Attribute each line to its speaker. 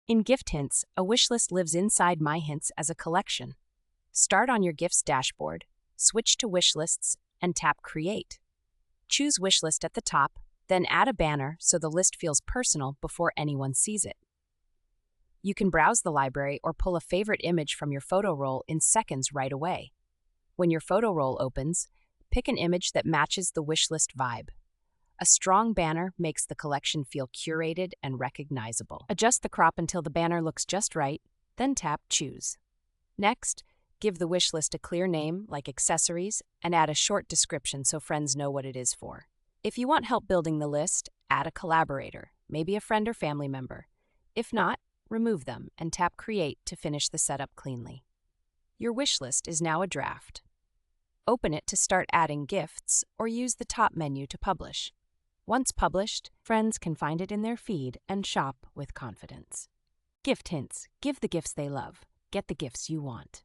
Speaker 1: In GiftHintz, a wishlist lives inside my Hintz as a collection. Start on your Gifts dashboard, switch to Wishlists, and tap Create. Choose Wishlist at the top, then add a banner so the list feels personal before anyone sees it. You can browse the library or pull a favorite image from your photo roll in seconds right away. When your photo roll opens, pick an image that matches the wishlist vibe. A strong banner makes the collection feel curated and recognizable. Adjust the crop until the banner looks just right, then tap Choose. Next, give the wishlist a clear name like accessories and add a short description so friends know what it is for. If you want help building the list, add a collaborator, maybe a friend or family member. If not, remove them and tap Create to finish the setup cleanly. Your wishlist is now a draft. Open it to start adding gifts or use the top menu to publish. Once published, friends can find it in their feed and shop with confidence. GiftHintz. Give the gifts they love. Get the gifts you want.